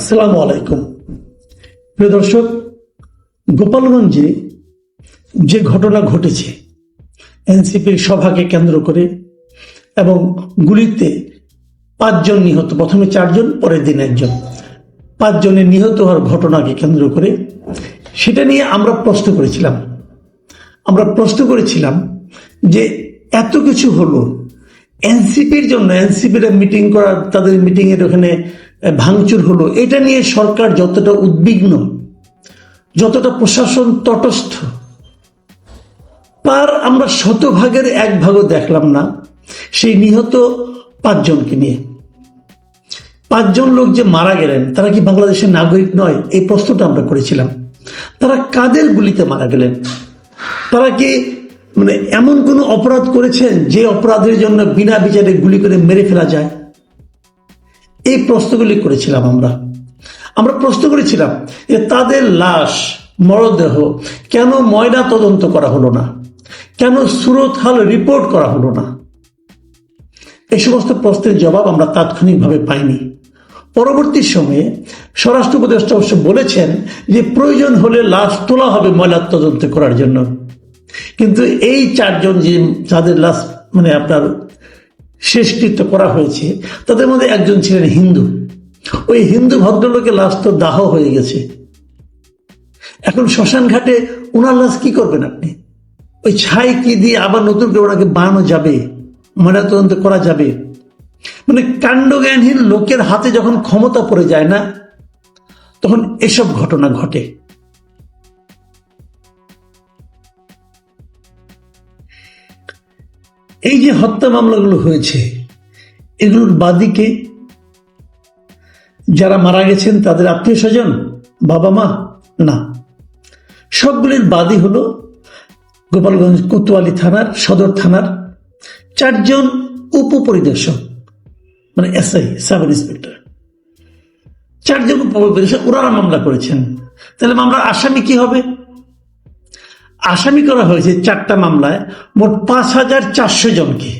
আসসালামু আলাইকুম। প্রিয় দর্শক, গোপালগঞ্জে যে ঘটনা ঘটেছে এনসিপির সভাকে কেন্দ্র করে এবং গুলিতে 5 জন নিহত, প্রথমে 4 জন, পরের দিন 1 জন, 5 জনের নিহত হওয়ার ঘটনাকে কেন্দ্র করে সেটা নিয়ে আমরা প্রশ্ন করেছিলাম যে এত কিছু হলো এনসিপির জন্য, এনসিপির মিটিং করার, তাদের মিটিং এর ওখানে ভাঙচুর হলো, এটা নিয়ে সরকার যতটা উদ্বিগ্ন, যতটা প্রশাসন তটস্থ, তার আমরা শতভাগের 1 ভাগও দেখলাম না সেই নিহত 5 জনকে নিয়ে। 5 জন লোক যে মারা গেলেন তারা কি বাংলাদেশের নাগরিক নয়? এই প্রশ্নটা আমরা করেছিলাম। তারা কাদের গুলিতে মারা গেলেন? তারা কি এমন কোন অপরাধ করেছেন যে অপরাধের জন্য বিনা বিচারে গুলি করে মেরে ফেলা যায়? এই প্রশ্নগুলি করেছিলাম আমরা প্রশ্ন করেছিলাম যে তাদের লাশ, মরদেহ কেন ময়না তদন্ত করা হলো না, কেন সুরতহাল রিপোর্ট করা হলো না? এই সমস্ত প্রশ্নের জবাব আমরা তাৎক্ষণিকভাবে পাইনি। পরবর্তী সময়ে স্বরাষ্ট্র উপদেষ্টা অবশ্য বলেছেন যে প্রয়োজন হলে লাশ তোলা হবে ময়না তদন্ত করার জন্য। কিন্তু এই 4 জন যে যাদের লাশ আপনার শেষকৃত্য করা হয়েছে তাদের মধ্যে একজন ছিলেন হিন্দু। ওই হিন্দু ভদ্রলোকের লাশ তো দাহ হয়ে গেছে। এখন শ্মশান ঘাটে ওনার লাশ কি করবেন আপনি? ওই ছাই কি দিয়ে আবার নতুন করে ওনাকে বানানো যাবে, ময়নাতদন্ত করা যাবে? কাণ্ডজ্ঞানহীন লোকের হাতে যখন ক্ষমতা পড়ে যায় না, তখন এসব ঘটনা ঘটে। এই যে হত্যা মামলাগুলো হয়েছে, এগুলোর বাদীকে যারা মারা গেছেন তাদের আত্মীয় স্বজন, বাবা মা না, সবগুলির বাদী হলো গোপালগঞ্জ কোতোয়ালি থানার, সদর থানার 4 জন উপপরিদর্শক, এসআই, সাব ইন্সপেক্টর, 4 জন উপপরিদর্শক, ওনারা মামলা করেছেন। তাহলে মামলার আসামি কি হবে? আসামি করা হয়েছে 4টা মামলায় মোট 5,400 জনকে,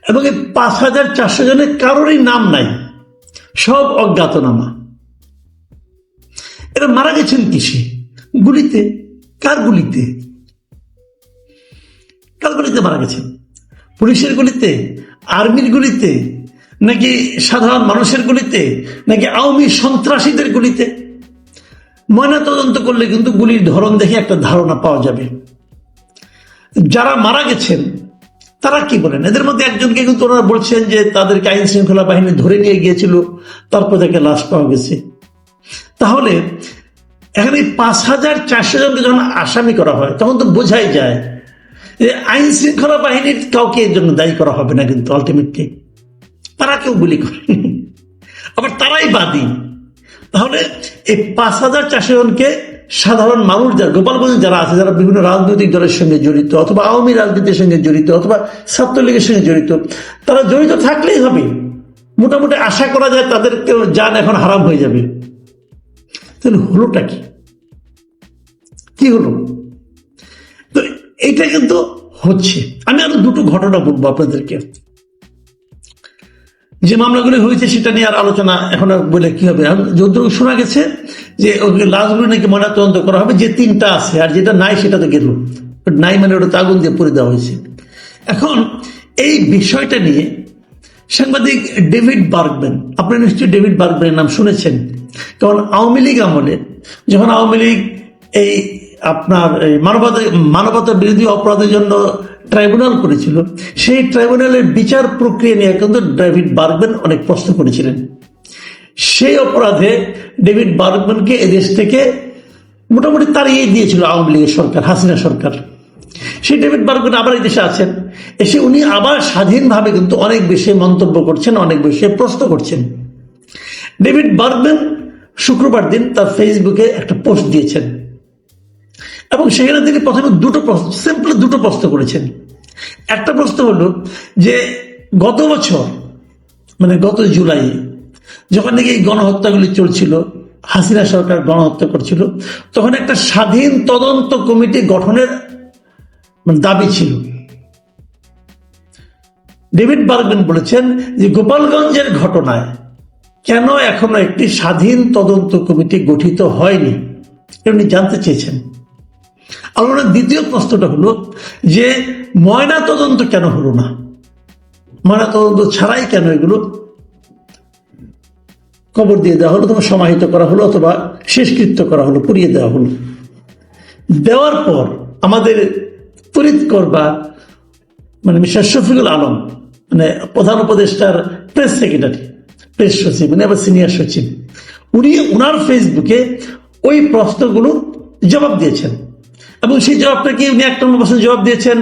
এবং এই 5,400 জনের কারোরই নাম নাই, সব অজ্ঞাতনামা। এরা মারা গেছেন কিসে? গুলিতে। কার গুলিতে? কার গুলিতে মারা গেছেন? পুলিশের গুলিতে, আর্মির গুলিতে, নাকি সাধারণ মানুষের গুলিতে, নাকি আওয়ামী সন্ত্রাসীদের গুলিতে? ময়না তদন্ত করলে কিন্তু গুলির ধরন দেখে একটা ধারণা পাওয়া যাবে। যারা মারা গেছেন তারা কি বলেন? এদের মধ্যে একজনকে কিন্তু ওনারা বলছেন যে তাদেরকে আইন শৃঙ্খলা বাহিনী ধরে নিয়ে গিয়েছিল, তারপর থেকে লাশ পাওয়া গেছে। তাহলে এখানে 5,400 জনকে যখন আসামি করা হয় তখন তো বোঝাই যায় যে আইন শৃঙ্খলা বাহিনীর কাউকে এর জন্য দায়ী করা হবে না। কিন্তু আলটিমেটলি তারা কেউ গুলি করেনি, আবার তারাই বাদী। তাহলে এই 5,400 জনকে সাধারণ মানুষ, যারা গোপালগঞ্জে যারা আছে, যারা বিভিন্ন রাজনৈতিক দলের সঙ্গে জড়িত, অথবা আওয়ামী রাজনীতির সঙ্গে জড়িত, অথবা ছাত্রলীগের সঙ্গে জড়িত, তারা জড়িত থাকলেই হবে। মোটামুটি আশা করা যায় তাদের কেউ জান এখন হারাম হয়ে যাবে। তাহলে হলোটা কি হলো? তো এইটা কিন্তু হচ্ছে। আমি আরো 2টো ঘটনা বলবো আপনাদেরকে। যে মামলাগুলি হয়েছে সেটা নিয়ে আর আলোচনা এখন আর বলে কি হবে। যতটুকু শোনা গেছে যে লাশগুলো নাকি ময়নাতদন্ত করা হবে, যে 3টা আছে, আর যেটা নাই সেটা তো গেল নাই, ওটা তো আগুন দিয়ে পুড়ে দেওয়া হয়েছে। এখন এই বিষয়টা নিয়ে সাংবাদিক ডেভিড বার্গম্যান, আপনি নিশ্চয়ই ডেভিড বার্গম্যানের নাম শুনেছেন, কারণ আওয়ামী লীগ আমলে যখন আওয়ামী লীগ এই আপনার মানবতা বিরোধী অপরাধের জন্য ট্রাইব্যুনাল করেছিল, সেই ট্রাইব্যুনালের বিচার প্রক্রিয়া নিয়ে কিন্তু ডেভিড বার্গম্যান অনেক প্রশ্ন করেছিলেন। সেই অপরাধে ডেভিড বার্গম্যানকে এদেশ থেকে মোটামুটি তাড়িয়ে দিয়েছিল আওয়ামী লীগের সরকার, হাসিনা সরকার। সেই ডেভিড বার্গম্যান আবার এই দেশে আছেন, এসে উনি আবার স্বাধীনভাবে কিন্তু অনেক বেশি মন্তব্য করছেন, অনেক বেশি প্রশ্ন করছেন। ডেভিড বার্গম্যান শুক্রবার দিন তার ফেসবুকে একটা পোস্ট দিয়েছেন, এবং সেখানে তিনি প্রথমে 2টো প্রশ্ন করেছেন। একটা প্রশ্ন হলো যে গত বছর, গত জুলাই, যখন নাকি এই গণহত্যাগুলি চলছিল, হাসিনা সরকার গণহত্যা করছিল, তখন একটা স্বাধীন তদন্ত কমিটি গঠনের দাবি ছিল। ডেভিড বার্গম্যান বলেছেন যে গোপালগঞ্জের ঘটনায় কেন এখনো একটি স্বাধীন তদন্ত কমিটি গঠিত হয়নি, উনি জানতে চেয়েছেন। আর ওনার দ্বিতীয় প্রশ্নটা হলো যে ময়না তদন্ত কেন হলো না, ময়না তদন্ত ছাড়াই কেন এগুলো কবর দিয়ে দেওয়া হলো, অথবা সমাহিত করা হলো, অথবা শেষকৃত্য করা হলো, পুড়িয়ে দেওয়া হলো। দেওয়ার পর আমাদের তড়িৎ করবা মানে মিস্টার শফিকুল আলম, মানে প্রধান উপদেষ্টার প্রেস সেক্রেটারি, প্রেস সচিব, মানে আবার সিনিয়র সচিব, উনি ওনার ফেসবুকে ওই প্রশ্নগুলোর জবাব দিয়েছেন। এবং সেই জবাবটাকে উনি এক নম্বর প্রশ্নের জবাব দিয়েছেন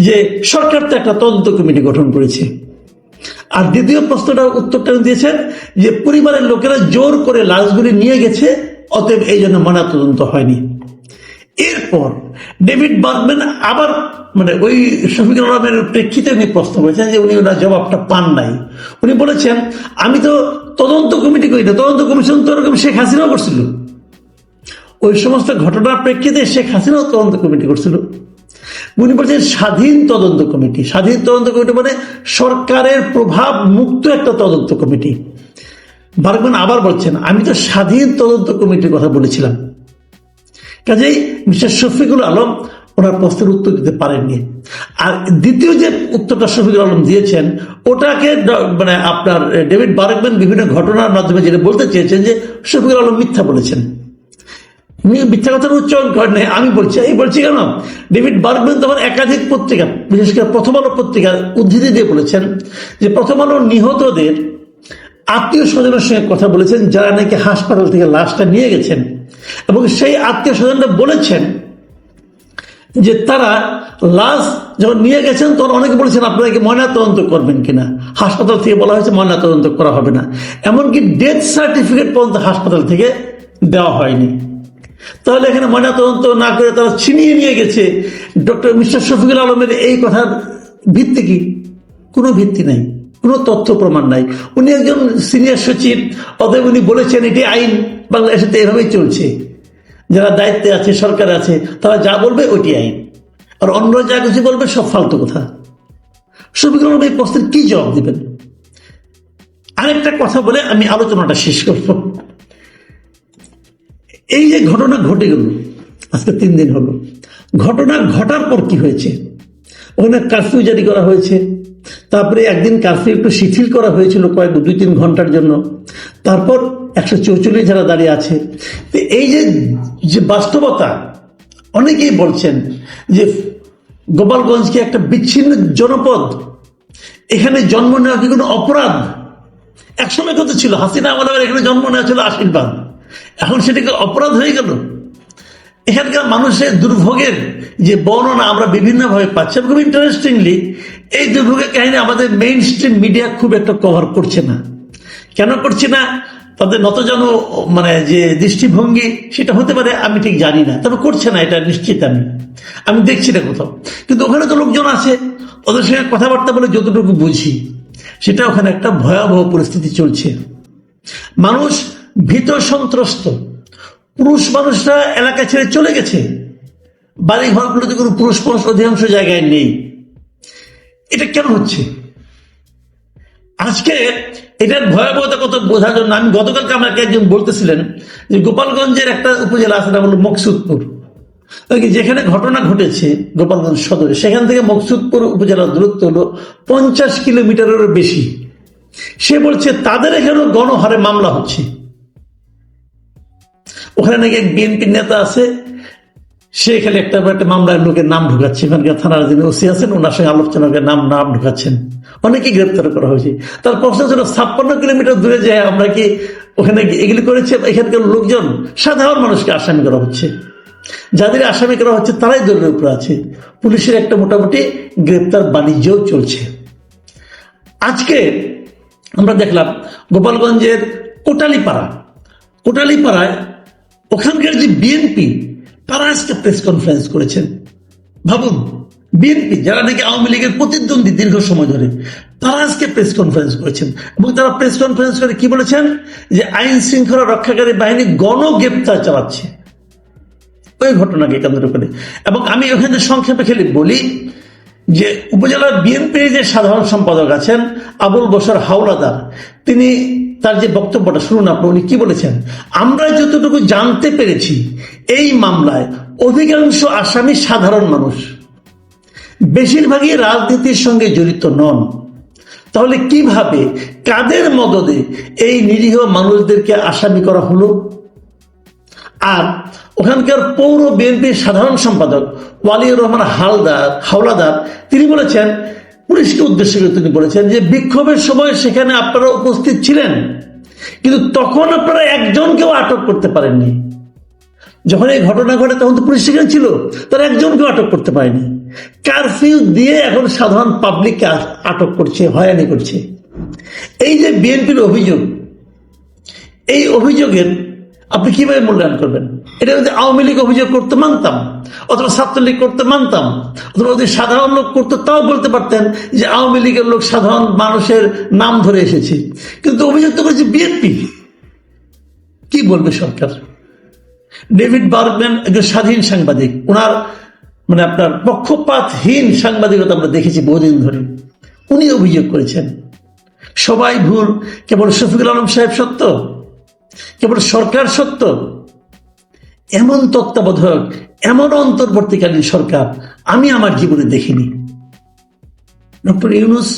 যে সরকার তো একটা তদন্ত কমিটি গঠন করেছে। আর দ্বিতীয় প্রশ্নটা উত্তরটা দিয়েছেন যে পরিবারের লোকেরা জোর করে লাশগুলি নিয়ে গেছে, অতএব এই জন্য ময়নাতদন্ত হয়নি। এরপর ডেভিড বার্গম্যান আবার মানে ওই শফিকুল আলমের প্রেক্ষিতে উনি প্রশ্ন করেছেন যে উনি ওনার জবাবটা পান নাই। উনি বলেছেন আমি তো তদন্ত কমিটি করি না, তদন্ত কমিশন তো ওরকম শেখ হাসিনাও করছিল, ওই সমস্ত ঘটনার প্রেক্ষিতে শেখ হাসিনাও তদন্ত কমিটি করছিল। উনি বলছেন স্বাধীন তদন্ত কমিটি, স্বাধীন তদন্ত কমিটি মানে সরকারের প্রভাব মুক্ত একটা তদন্ত কমিটি। বার্গম্যান আবার বলছেন আমি তো স্বাধীন তদন্ত কমিটির কথা বলেছিলাম। কাজেই মিস্টার শফিকুল আলম ওনার প্রশ্নের উত্তর দিতে পারেননি। আর দ্বিতীয় যে উত্তরটা শফিকুল আলম দিয়েছেন ওটাকে মানে আপনার ডেভিড বার্গম্যান বিভিন্ন ঘটনার মাধ্যমে যেটা বলতে চেয়েছেন যে শফিকুল আলম মিথ্যা বলেছেন, মিথ্যা কথার উচ্চারণ করেন নাই। আমি বলছি এই বলছি কেন, ডেভিড বার্গম্যান তখন একাধিক পত্রিকা, বিশেষ করে প্রথম আলো পত্রিকার উদ্ধৃতি দিয়ে বলেছেন যে প্রথম আলো নিহতদের আত্মীয় স্বজনের সঙ্গে কথা বলেছেন যারা নাকি হাসপাতাল থেকে লাশটা নিয়ে গেছেন, এবং সেই আত্মীয় স্বজনরা বলেছেন যে তারা লাশ যখন নিয়ে গেছেন তখন অনেকে বলেছেন আপনারা কি ময়নাতদন্ত করবেন কিনা। হাসপাতাল থেকে বলা হয়েছে ময়নাতদন্ত করা হবে না, এমনকি ডেথ সার্টিফিকেট পর্যন্ত হাসপাতাল থেকে দেওয়া হয়নি। তাহলে এখানে ময়নাতদন্ত না করে তারা ছিনিয়ে নিয়ে গেছে, ডক্টর মিস্টার শফিকুল আলমের এই কথার ভিত্তি কি? কোনো ভিত্তি নাই, কোনো তথ্য প্রমাণ নাই। উনি একজন সিনিয়র সচিব, অতএব উনি বলেছেন এটি আইন, বাংলাদেশে তো এভাবেই চলছে, যারা দায়িত্বে আছে সরকারে আছে তারা যা বলবে ওইটি আইন, আর অন্য যা কিছু বলবে সব ফালতু কথা। শফিকুল আলম এই প্রশ্নের কি জবাব দিবেন? আরেকটা কথা বলে আমি আলোচনাটা শেষ করব। এই যে ঘটনা ঘটে গেল, আজকে 3 দিন হলো, ঘটনা ঘটার পর কি হয়েছে? ওখানে কারফিউ জারি করা হয়েছে, তারপরে একদিন কারফিউ একটু শিথিল করা হয়েছিল কয়েক 2-3 ঘন্টার জন্য, তারপর 144 যারা দাঁড়িয়ে আছে। এই যে বাস্তবতা, অনেকেই বলছেন যে গোপালগঞ্জকে একটা বিচ্ছিন্ন জনপদ, এখানে জন্ম নেওয়া কি কোনো অপরাধ? একসময় কত ছিল, হাসিনা আমলের এখানে জন্ম নেওয়া ছিল আশীর্বাদ, এখন সেটাকে অপরাধ হয়ে গেল। এখানকার মানুষের দুর্ভোগের যে বর্ণনা আমরা বিভিন্নভাবে পাচ্ছি, খুব ইন্টারেস্টিংলি এই দুর্ভোগের কাহিনী আমাদের মেইন স্ট্রিম মিডিয়া খুব একটা কভার করছে না। কেন করছে না? তাদের নতজন মানে যে দৃষ্টিভঙ্গি সেটা হতে পারে, আমি ঠিক জানি না, তবে করছে না এটা নিশ্চিত। আমি দেখছি না কোথাও, কিন্তু ওখানে তো লোকজন আছে, ওদের সঙ্গে কথাবার্তা বলে যতটুকু বুঝি সেটা ওখানে একটা ভয়াবহ পরিস্থিতি চলছে। মানুষ ভীত সন্ত্রস্ত, পুরুষ মানুষরা এলাকা ছেড়ে চলে গেছে, বাড়ি ঘরগুলোতে কোনো পুরুষ মানুষ অধিকাংশ জায়গায় নেই। এটা কেন হচ্ছে? আজকে এটার ভয়াবহতা কত বোঝার জন্য আমি গতকালকে আমাকে একজন বলতেছিলেন যে গোপালগঞ্জের একটা উপজেলা আছে, নাম হলো মকসুদপুর, যেখানে ঘটনা ঘটেছে গোপালগঞ্জ সদরে, সেখান থেকে মকসুদপুর উপজেলার দূরত্ব হলো 50 কিলোমিটারেরও বেশি। সে বলছে তাদের এখানেও গণহারে মামলা হচ্ছে। ওখানে নাকি এক বিএনপি নেতা আছে, সে এখানে একটা মামলার লোকের নাম ঢুকাচ্ছে, এখানকার থানার যিনি ওসি আছেন ওনার সঙ্গে আলোচনা করে নাম ঢুকাচ্ছেন, অনেকেই গ্রেপ্তার করা হয়েছে। তার প্রশ্ন ছিল 56 কিলোমিটার দূরে যায় আমরা কি ওখানে এগুলি করেছে? এখানকার লোকজন সাধারণ মানুষকে আসামি করা হচ্ছে, যাদের আসামি করা হচ্ছে তারাই দলের উপরে আছে। পুলিশের একটা মোটামুটি গ্রেপ্তার বাণিজ্যও চলছে। আজকে আমরা দেখলাম গোপালগঞ্জের কোটালীপাড়ায় ওখানকার যে বিএনপি, তারা আজকে প্রেস কনফারেন্স করেছেন। ভাবুন, বিএনপি যারা নাকি আওয়ামী লীগের প্রতিদ্বন্দ্বী দীর্ঘ সময় ধরে, তারা আজকে প্রেস কনফারেন্স করেছেন, এবং তারা প্রেস কনফারেন্স করে কি বলেছেন? যে আইন শৃঙ্খলা রক্ষাকারী বাহিনী গণগ্রেপ্তার চালাচ্ছে ওই ঘটনাকে কেন্দ্র করে। এবং আমি ওখানে সংক্ষেপে খেলে বলি যে উপজেলার বিএনপির যে সাধারণ সম্পাদক আছেন আবুল বশর হাওলাদার, তিনি তার যে বক্তব্যটা শুনুন আপনি, উনি কি বলেছেন। আমরা যতটুকু জানতে পেরেছি এই মামলায় অধিকাংশ আসামি সাধারণ মানুষ, বেশিরভাগই রাজনীতির সঙ্গে জড়িত নন। তাহলে কিভাবে, কাদের মদদে এই নিরীহ মানুষদেরকে আসামি করা হলো? আর ওখানকার পৌর বিএনপির সাধারণ সম্পাদক ওয়ালিউর রহমান হাওলাদার তিনি বলেছেন, পুলিশকে উদ্দেশ্য করে তিনি বলেছেন যে বিক্ষোভের সময় সেখানে আপনারা উপস্থিত ছিলেন, কিন্তু তখন আপনারা একজনকেও আটক করতে পারেননি। যখন এই ঘটনা ঘটে তখন তো পুলিশ সেখানে ছিল, তারা একজনকেও আটক করতে পারেনি। কারফিউ দিয়ে এখন সাধারণ পাবলিককে আটক করছে, হয়রানি করছে। এই যে বিএনপির অভিযোগ, এই অভিযোগের আপনি কিভাবে মূল্যায়ন করবেন? এটা যদি আওয়ামী লীগ অভিযোগ করতে মানতাম, অথবা ছাত্রলীগ করতে মানতাম, অথবা যদি সাধারণ লোক করতো তাও বলতে পারতেন যে আওয়ামী লীগের লোক সাধারণ মানুষের নাম ধরে এসেছে। কিন্তু অভিযোগ তো করেছে বিএনপি। কি বলবে সরকার? ডেভিড বার্গম্যান একজন স্বাধীন সাংবাদিক, ওনার আপনার পক্ষপাতহীন সাংবাদিকতা আমরা দেখেছি বহুদিন ধরে। উনি অভিযোগ করেছেন সবাই ভুল, কেবল শফিকুল আলম সাহেব সত্য, কেবল সরকার সত্য। এমন তত্ত্বাবধায়ক, এমন অন্তর্বর্তীকালীন সরকার আমি আমার জীবনে দেখিনি। ডক্টর ইউনূস,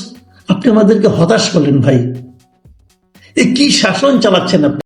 আপনি আমাদেরকে হতাশ করলেন ভাই। এ কি শাসন চালাচ্ছেন আপনি?